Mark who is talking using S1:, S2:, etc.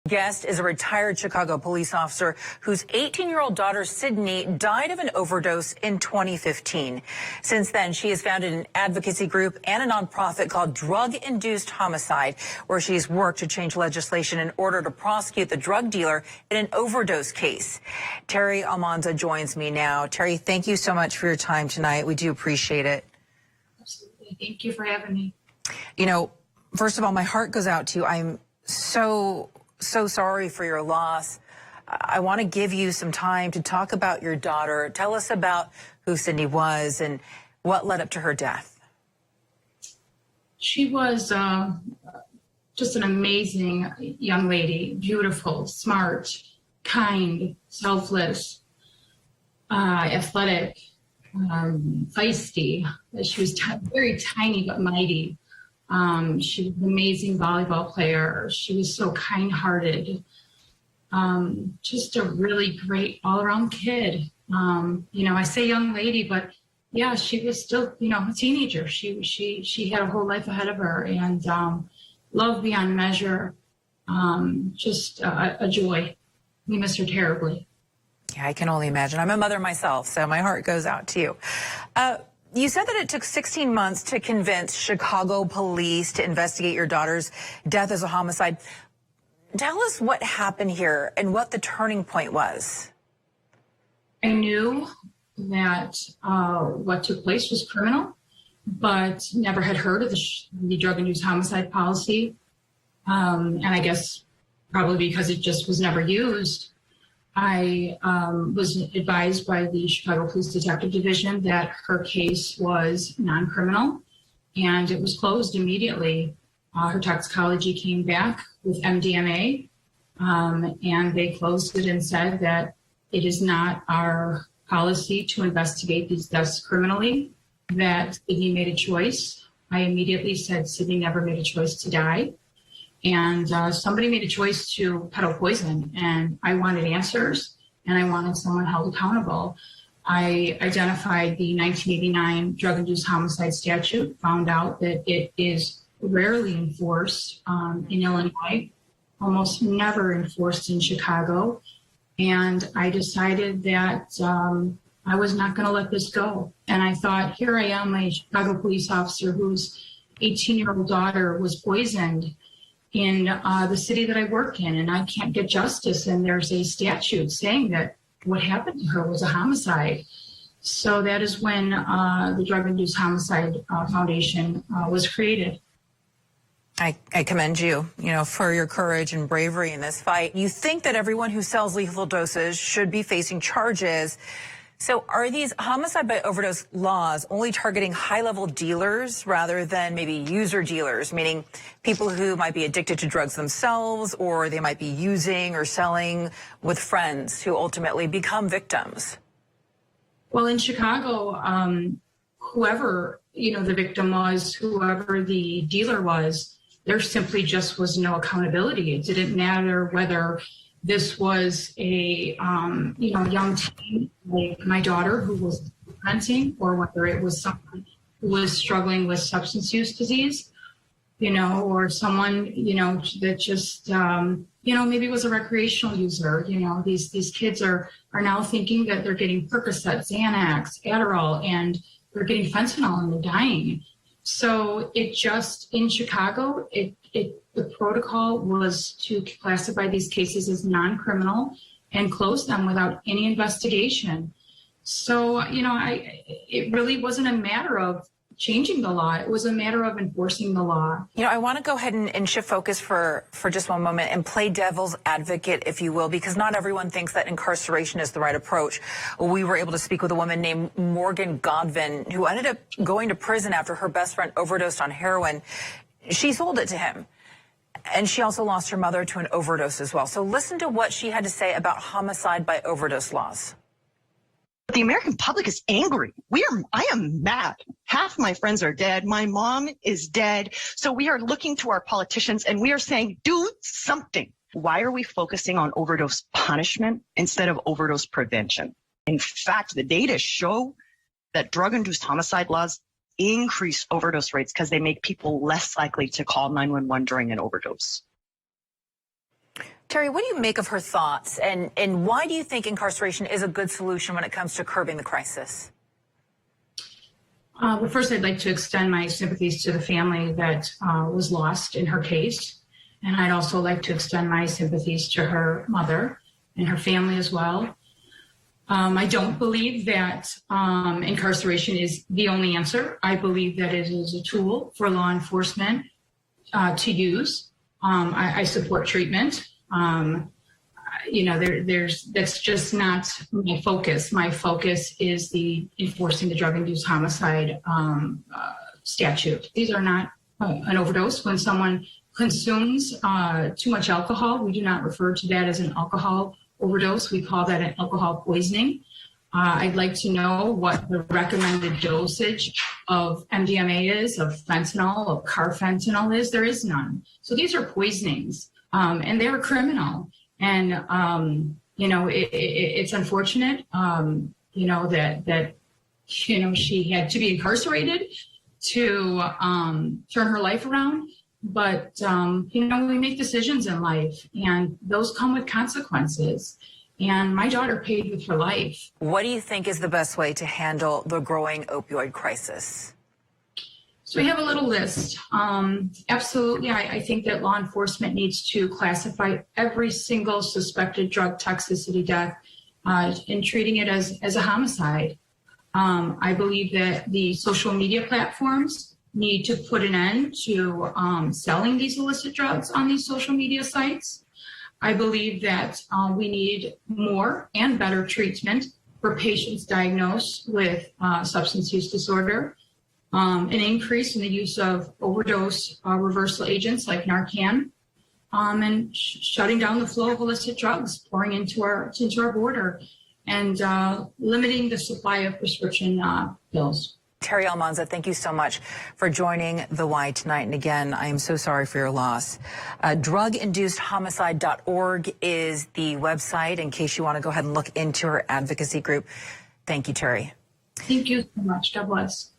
S1: Guest is a retired Chicago police officer whose 18-year-old daughter, Sydney, died of an overdose in 2015. Since then, she has founded an advocacy group and a nonprofit called Drug Induced Homicide, where she's worked to change legislation in order to prosecute the drug dealer in an overdose case. Terry Almanza joins me now. Terry, thank you so much for your time tonight. We do appreciate it.
S2: Absolutely. Thank you for having me.
S1: You know, first of all, my heart goes out to you. I'm so sorry for your loss. I want to give you some time to talk about your daughter. Tell us about who Sydney was and what led up to her death.
S2: She was just an amazing young lady, beautiful, smart, kind, selfless, athletic, feisty. She was very tiny but mighty. She was an amazing volleyball player. She was so kind-hearted. Just a really great all-around kid. You know, I say young lady, but yeah, she was still, you know, a teenager. She had a whole life ahead of her, and love beyond measure. Just a joy. We miss her terribly.
S1: Yeah, I can only imagine. I'm a mother myself, so my heart goes out to you. You said that it took 16 months to convince Chicago police to investigate your daughter's death as a homicide. Tell us what happened here and what the turning point was.
S2: I knew that what took place was criminal, but never had heard of the drug-induced homicide policy. And I guess probably because it just was never used. I was advised by the Chicago Police Detective Division that her case was non-criminal, and it was closed immediately. Her toxicology came back with MDMA, and they closed it and said that it is not our policy to investigate these deaths criminally, that Sydney made a choice. I immediately said Sydney never made a choice to die. And somebody made a choice to peddle poison, and I wanted answers, and I wanted someone held accountable. I identified the 1989 drug-induced homicide statute, found out that it is rarely enforced in Illinois, almost never enforced in Chicago, and I decided that I was not going to let this go. And I thought, here I am, a Chicago police officer whose 18-year-old daughter was poisoned in the city that I work in, and I can't get justice, and there's a statute saying that what happened to her was a homicide. So that is when the Drug Induced Homicide Foundation was created.
S1: I commend you, for your courage and bravery in this fight. You think that everyone who sells lethal doses should be facing charges. So are these homicide by overdose laws only targeting high-level dealers rather than maybe user dealers, meaning people who might be addicted to drugs themselves, or they might be using or selling with friends who ultimately become victims?
S2: Well, in Chicago, whoever, the victim was, whoever the dealer was, there simply just was no accountability. It didn't matter whether this was a, young teen like my daughter who was renting, or whether it was someone who was struggling with substance use disease, or someone, that just, maybe was a recreational user. These kids are now thinking that they're getting Percocet, Xanax, Adderall, and they're getting fentanyl and they're dying. So it just, in Chicago, the protocol was to classify these cases as non-criminal and close them without any investigation. So, it really wasn't a matter of changing the law. It was a matter of enforcing the law.
S1: I want to go ahead and shift focus for just one moment and play devil's advocate, if you will, because not everyone thinks that incarceration is the right approach. We were able to speak with a woman named Morgan Godvin, who ended up going to prison after her best friend overdosed on heroin. She sold it to him. And she also lost her mother to an overdose as well. So listen to what she had to say about homicide by overdose laws.
S3: The American public is angry. I am mad. Half my friends are dead. My mom is dead. So we are looking to our politicians and we are saying, do something. Why are we focusing on overdose punishment instead of overdose prevention? In fact, the data show that drug-induced homicide laws increase overdose rates because they make people less likely to call 911 during an overdose.
S1: Terry, what do you make of her thoughts, and why do you think incarceration is a good solution when it comes to curbing the crisis?
S2: Well, first, I'd like to extend my sympathies to the family that was lost in her case. And I'd also like to extend my sympathies to her mother and her family as well. I don't believe that incarceration is the only answer. I believe that it is a tool for law enforcement to use. I support treatment. That's just not my focus. My focus is enforcing the drug-induced homicide statute. These are not an overdose. When someone consumes too much alcohol, we do not refer to that as an alcohol overdose. We call that an alcohol poisoning. I'd like to know what the recommended dosage of MDMA is, of fentanyl, of carfentanil is. There is none. So these are poisonings, and they're criminal. And, it's unfortunate, that she had to be incarcerated to turn her life around. But, we make decisions in life, and those come with consequences. And my daughter paid with her life.
S1: What do you think is the best way to handle the growing opioid crisis?
S2: So we have a little list. Absolutely, I think that law enforcement needs to classify every single suspected drug toxicity death and treating it as a homicide. I believe that the social media platforms need to put an end to selling these illicit drugs on these social media sites. I believe that we need more and better treatment for patients diagnosed with substance use disorder, an increase in the use of overdose reversal agents like Narcan, and shutting down the flow of illicit drugs pouring into our border, and limiting the supply of prescription pills.
S1: Terry Almanza, thank you so much for joining The Why tonight. And again, I am so sorry for your loss. Druginducedhomicide.org is the website in case you want to go ahead and look into her advocacy group. Thank you, Terry.
S2: Thank you so much. God bless.